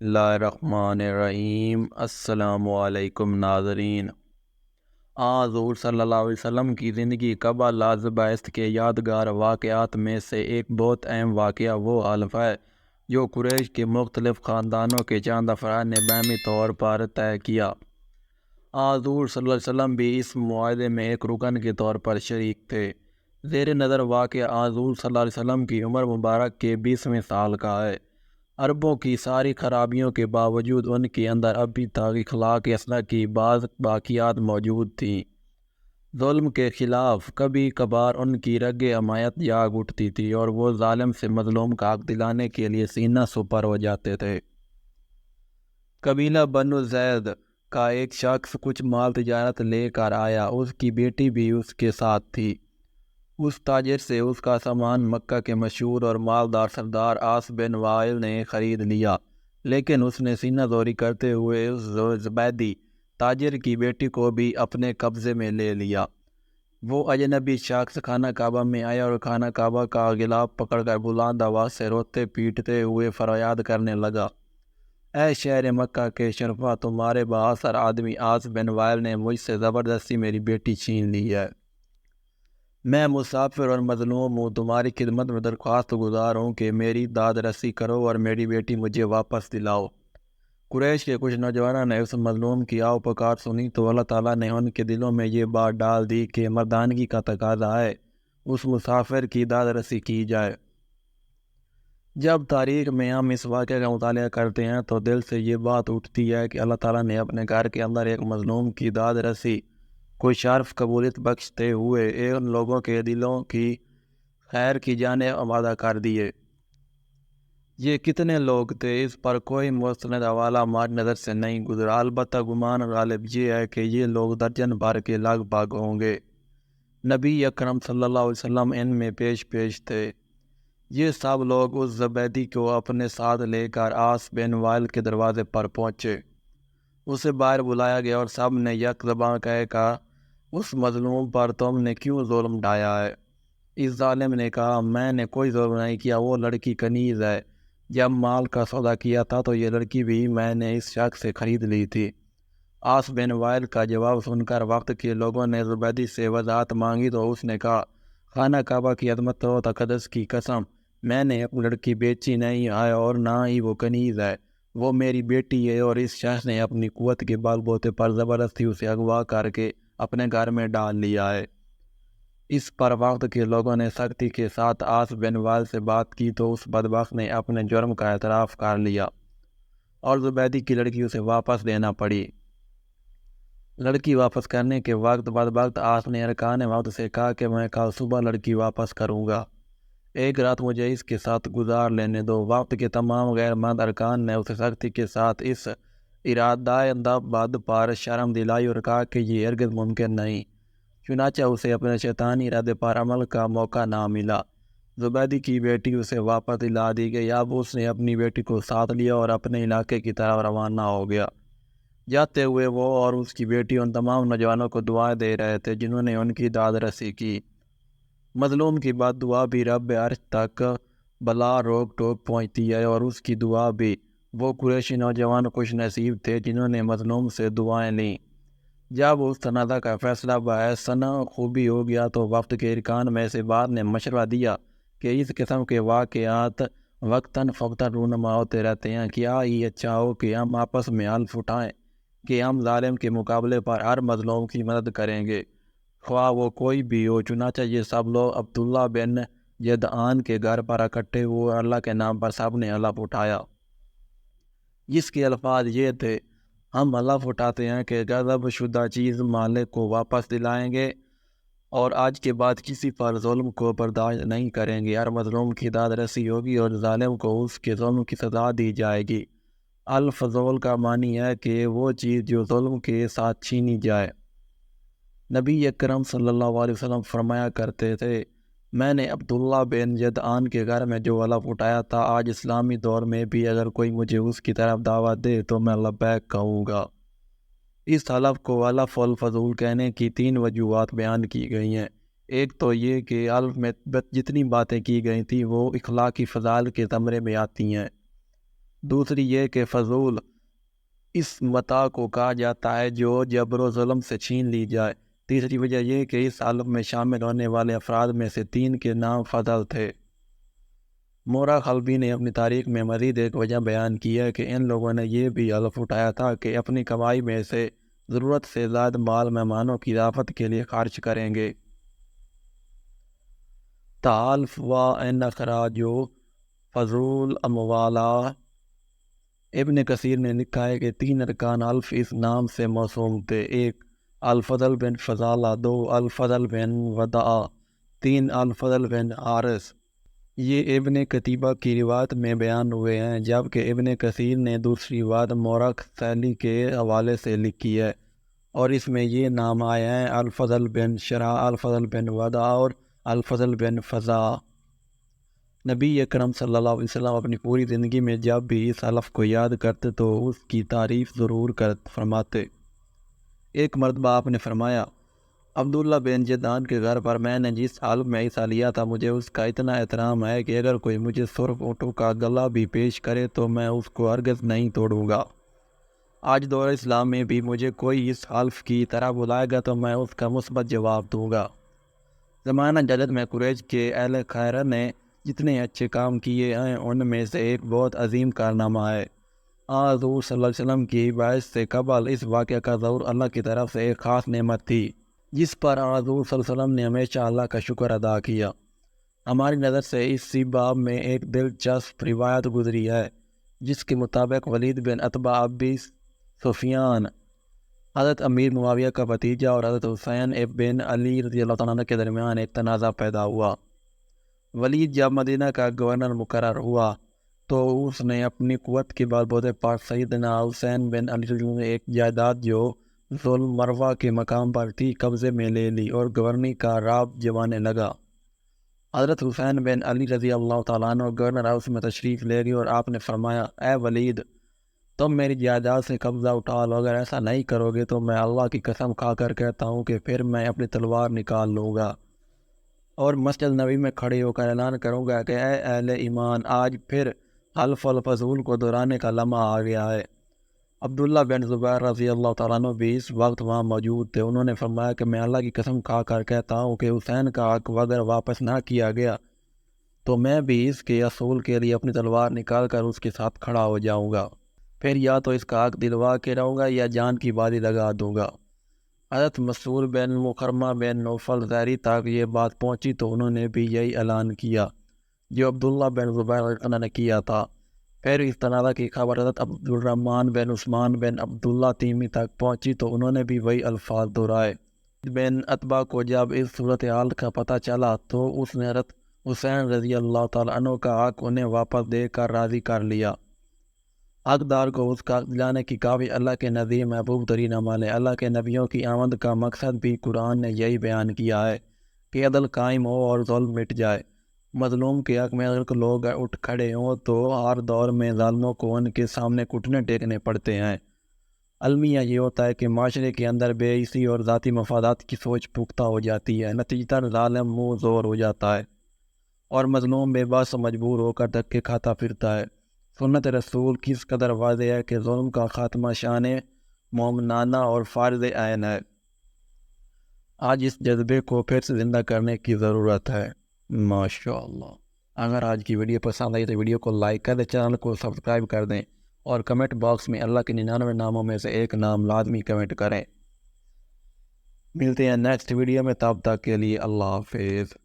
اللہ الرحمن الرحیم۔ السلام علیکم ناظرین۔ حضور صلی اللہ علیہ وسلم کی زندگی قبل لازبائست کے یادگار واقعات میں سے ایک بہت اہم واقعہ وہ حلف ہے جو قریش کے مختلف خاندانوں کے چند افراد نے باہمی طور پر طے کیا۔ حضور صلی اللہ علیہ وسلم بھی اس معاہدے میں ایک رکن کے طور پر شریک تھے۔ زیر نظر واقعہ حضور صلی اللہ علیہ وسلم کی عمر مبارک کے 20ویں سال کا ہے۔ عربوں کی ساری خرابیوں کے باوجود ان کے اندر ابھی تک اخلاق اصلاح کی بعض باقیات موجود تھیں۔ ظلم کے خلاف کبھی کبھار ان کی رگ حمایت جاگ اٹھتی تھی اور وہ ظالم سے مظلوم کا حق دلانے کے لیے سینہ سپر ہو جاتے تھے۔ قبیلہ بنو زید کا ایک شخص کچھ مال تجارت لے کر آیا، اس کی بیٹی بھی اس کے ساتھ تھی۔ اس تاجر سے اس کا سامان مکہ کے مشہور اور مالدار سردار عاص بن وائل نے خرید لیا، لیکن اس نے سینہ زوری کرتے ہوئے اس زبیدی تاجر کی بیٹی کو بھی اپنے قبضے میں لے لیا۔ وہ اجنبی شخص خانہ کعبہ میں آیا اور خانہ کعبہ کا غلاف پکڑ کر بلند آواز سے روتے پیٹتے ہوئے فریاد کرنے لگا، اے شہر مکہ کے شرفا، تمہارے بااثر آدمی عاص بن وائل نے مجھ سے زبردستی میری بیٹی چھین لی ہے۔ میں مسافر اور مظلوم ہوں، تمہاری خدمت میں درخواست گزار ہوں کہ میری داد رسی کرو اور میری بیٹی مجھے واپس دلاؤ۔ قریش کے کچھ نوجوانوں نے اس مظلوم کی آہ پکار سنی تو اللہ تعالیٰ نے ان کے دلوں میں یہ بات ڈال دی کہ مردانگی کا تقاضا ہے اس مسافر کی داد رسی کی جائے۔ جب تاریخ میں ہم اس واقعے کا مطالعہ کرتے ہیں تو دل سے یہ بات اٹھتی ہے کہ اللہ تعالیٰ نے اپنے گھر کے اندر ایک مظلوم کی داد رسی کو شرف قبولیت بخشتے ہوئے ان لوگوں کے دلوں کی خیر کی جانب وعدہ کر دیے۔ یہ کتنے لوگ تھے اس پر کوئی مستند حوالہ ہماری نظر سے نہیں گزرا، البتہ گمان غالب یہ ہے کہ یہ لوگ درجن بھر کے لگ بھگ ہوں گے۔ نبی اکرم صلی اللہ علیہ وسلم ان میں پیش تھے۔ یہ سب لوگ اس زبیدی کو اپنے ساتھ لے کر عاص بن وائل کے دروازے پر پہنچے۔ اسے باہر بلایا گیا اور سب نے یک زباں کہہ کہا، اس مظلوم پر تم نے کیوں ظلم ڈھایا ہے؟ اس ظالم نے کہا، میں نے کوئی ظلم نہیں کیا، وہ لڑکی کنیز ہے۔ جب مال کا سودا کیا تھا تو یہ لڑکی بھی میں نے اس شخص سے خرید لی تھی۔ عاص بن وائل کا جواب سن کر وقت کے لوگوں نے زبیدی سے وضاحت مانگی تو اس نے کہا، خانہ کعبہ کی عظمت و تقدس کی قسم، میں نے اپنی لڑکی بیچی نہیں ہے اور نہ ہی وہ کنیز ہے، وہ میری بیٹی ہے اور اس شخص نے اپنی قوت کے بال بوتے پر زبردستی اسے اغوا کر کے اپنے گھر میں ڈال لیا ہے۔ اس پر وقت کے لوگوں نے سختی کے ساتھ عاص بن وائل سے بات کی تو اس بدبخت نے اپنے جرم کا اعتراف کر لیا اور زبیدی کی لڑکی اسے واپس دینا پڑی۔ لڑکی واپس کرنے کے وقت بدبخت عاص نے ارکان وقت سے کہا کہ میں کل صبح لڑکی واپس کروں گا، ایک رات مجھے اس کے ساتھ گزار لینے دو۔ وقت کے تمام غیر مند ارکان نے اسے سختی کے ساتھ اس ارادہ بد پر شرم دلائی اور کہا کہ یہ ہرگز ممکن نہیں، چنانچہ اسے اپنے شیطانی ارادے پر عمل کا موقع نہ ملا۔ زبیدی کی بیٹی اسے واپس دلا دی گئی۔ اب اس نے اپنی بیٹی کو ساتھ لیا اور اپنے علاقے کی طرف روانہ ہو گیا۔ جاتے ہوئے وہ اور اس کی بیٹی ان تمام نوجوانوں کو دعائیں دے رہے تھے جنہوں نے ان کی داد رسی کی۔ مظلوم کی بد دعا بھی رب عرش تک بلا روک ٹوک پہنچتی ہے اور اس کی دعا بھی۔ وہ قریشی نوجوان خوش نصیب تھے جنہوں نے مظلوم سے دعائیں لیں۔ جب اس تنازع کا فیصلہ بحسن خوبی ہو گیا تو وفد کے ارکان میں سے بعض نے مشورہ دیا کہ اس قسم کے واقعات وقتاً فوقتاً رونما ہوتے رہتے ہیں، کیا ہی اچھا ہو کہ ہم آپس میں حلف اٹھائیں کہ ہم ظالم کے مقابلے پر ہر مظلوم کی مدد کریں گے، خواہ وہ کوئی بھی ہو۔ چنانچہ یہ سب لوگ عبداللہ بن جدعان کے گھر پر اکٹھے ہوئے، اللہ کے نام پر سب نے حلف اٹھایا، جس کے الفاظ یہ تھے، ہم حلف اٹھاتے ہیں کہ غصب شدہ چیز مالک کو واپس دلائیں گے اور آج کے بعد کسی پر ظلم کو برداشت نہیں کریں گے، ہر مظلوم کی داد رسی ہوگی اور ظالم کو اس کے ظلم کی سزا دی جائے گی۔ الفضول کا معنی ہے کہ وہ چیز جو ظلم کے ساتھ چھینی جائے۔ نبی اکرم صلی اللہ علیہ وسلم فرمایا کرتے تھے، میں نے عبداللہ بن جدعان کے گھر میں جو حلف اٹھایا تھا، آج اسلامی دور میں بھی اگر کوئی مجھے اس کی طرف دعوت دے تو میں لبیک کہوں گا۔ اس حلف کو حلف الفضول کہنے کی 3 وجوہات بیان کی گئی ہیں۔ ایک تو یہ کہ حلف میں جتنی باتیں کی گئی تھیں وہ اخلاقی فضائل کے زمرے میں آتی ہیں۔ دوسری یہ کہ فضول اس متاع کو کہا جاتا ہے جو جبر و ظلم سے چھین لی جائے۔ تیسری وجہ یہ کہ اس حالت میں شامل ہونے والے افراد میں سے 3 کے نام فضل تھے۔ مورا خلبی نے اپنی تاریخ میں مزید ایک وجہ بیان کی ہے کہ ان لوگوں نے یہ بھی حلف اٹھایا تھا کہ اپنی کمائی میں سے ضرورت سے زائد مال مہمانوں کی ضیافت کے لیے خرچ کریں گے۔ تعالف و ان اخراجو فضول اموالا۔ ابن کثیر نے لکھا ہے کہ 3 ارکان الف اس نام سے موسوم تھے: 1 الفضل بن فضالہ، 2 الفضل بن وداع، 3 الفضل بن حارث۔ یہ ابن قتیبہ کی روایت میں بیان ہوئے ہیں، جبکہ ابن کثیر نے دوسری روایت مورخ سیلی کے حوالے سے لکھی ہے اور اس میں یہ نام آئے ہیں: الفضل بن شرح، الفضل بن وداع اور الفضل بن فضاع۔ نبی اکرم صلی اللہ علیہ وسلم اپنی پوری زندگی میں جب بھی اس حلف کو یاد کرتے تو اس کی تعریف ضرور فرماتے۔ ایک مرتبہ آپ نے فرمایا: عبداللہ بن جدعان کے گھر پر میں نے جس حالت میں حصہ لیا تھا مجھے اس کا اتنا احترام ہے کہ اگر کوئی مجھے سرخ اونٹوں کا گلا بھی پیش کرے تو میں اس کو ہرگز نہیں توڑوں گا۔ آج دور اسلام میں بھی مجھے کوئی اس حلف کی طرح بلائے گا تو میں اس کا مثبت جواب دوں گا۔ زمانہ جدید میں قریش کے اہل خیر نے جتنے اچھے کام کیے ہیں ان میں سے ایک بہت عظیم کارنامہ ہے۔ حضور صلی اللہ علیہ وسلم کی بعث سے قبل اس واقعہ کا ظہور اللہ کی طرف سے ایک خاص نعمت تھی جس پر حضور صلی اللہ علیہ وسلم نے ہمیشہ اللہ کا شکر ادا کیا۔ ہماری نظر سے اسی باب میں ایک دلچسپ روایت گزری ہے جس کے مطابق ولید بن عتبہ ابی سفیان، حضرت امیر معاویہ کا بھتیجا، اور حضرت حسین بن علی رضی اللہ تعالیٰ عنہ کے درمیان ایک تنازع پیدا ہوا۔ ولید جب مدینہ کا گورنر مقرر ہوا تو اس نے اپنی قوت کے بلبوتے پر سیدنا حسین بن علی رضی اللہ عنہ ایک جائیداد جو ذوالمروہ مروہ کے مقام پر تھی قبضے میں لے لی اور گورنری کا رعب جمانے لگا۔ حضرت حسین بن علی رضی اللہ تعالیٰ عنہ گورنر ہاؤس میں تشریف لے گئے اور آپ نے فرمایا: اے ولید، تم میری جائیداد سے قبضہ اٹھا لو، اگر ایسا نہیں کرو گے تو میں اللہ کی قسم کھا کر کہتا ہوں کہ پھر میں اپنی تلوار نکال لوں گا اور مسجد نبوی میں کھڑے ہو کر اعلان کروں گا کہ اے اہل ایمان، آج پھر حلف الفضول کو دہرانے کا لمحہ آ گیا ہے۔ عبداللہ بن زبیر رضی اللہ تعالیٰ عنہ بھی اس وقت وہاں موجود تھے۔ انہوں نے فرمایا کہ میں اللہ کی قسم کھا کر کہتا ہوں کہ حسین کا حق اگر واپس نہ کیا گیا تو میں بھی اس کے اصول کے لیے اپنی تلوار نکال کر اس کے ساتھ کھڑا ہو جاؤں گا، پھر یا تو اس کا حق دلوا کے رہوں گا یا جان کی بازی لگا دوں گا۔ حضرت مسعود بن مخرمہ بن نوفل زہری تک یہ بات پہنچی تو انہوں نے بھی یہی اعلان کیا جو عبداللہ بن زبیر نے کیا تھا۔ پھر اس تنازع کی خبر حضرت عبد الرحمن بن عثمان بن عبداللہ تیمی تک پہنچی تو انہوں نے بھی وہی الفاظ دہرائے۔ بن عتبہ کو جب اس صورتحال کا پتہ چلا تو اس نے حضرت حسین رضی اللہ تعالیٰ عنہ کا حق انہیں واپس دے کر راضی کر لیا۔ حقدار کو اس کا حق دلانے کی کافی اللہ کے نزدیک محبوب ترین عمل ہے۔ اللہ کے نبیوں کی آمد کا مقصد بھی قرآن نے یہی بیان کیا ہے کہ عدل قائم ہو اور ظلم مٹ جائے۔ مظلوم کے حق میں اگر لوگ اٹھ کھڑے ہوں تو ہر دور میں ظالموں کو ان کے سامنے گھٹنے ٹیکنے پڑتے ہیں۔ المیہ یہ ہوتا ہے کہ معاشرے کے اندر بے عزتی اور ذاتی مفادات کی سوچ پختہ ہو جاتی ہے، نتیجتاً ظالم منہ زور ہو جاتا ہے اور مظلوم بے بس مجبور ہو کر دھکے کھاتا پھرتا ہے۔ سنت رسول کس قدر واضح ہے کہ ظلم کا خاتمہ شان مومنانہ اور فرض عین ہے۔ آج اس جذبے کو پھر سے زندہ کرنے کی ضرورت ہے۔ ماشاءاللہ۔ اگر آج کی ویڈیو پسند آئی تو ویڈیو کو لائک کر دیں، چینل کو سبسکرائب کر دیں اور کمنٹ باکس میں اللہ کے 99 ناموں میں سے ایک نام لازمی کمنٹ کریں۔ ملتے ہیں نیکسٹ ویڈیو میں، تب تک کے لیے اللہ حافظ۔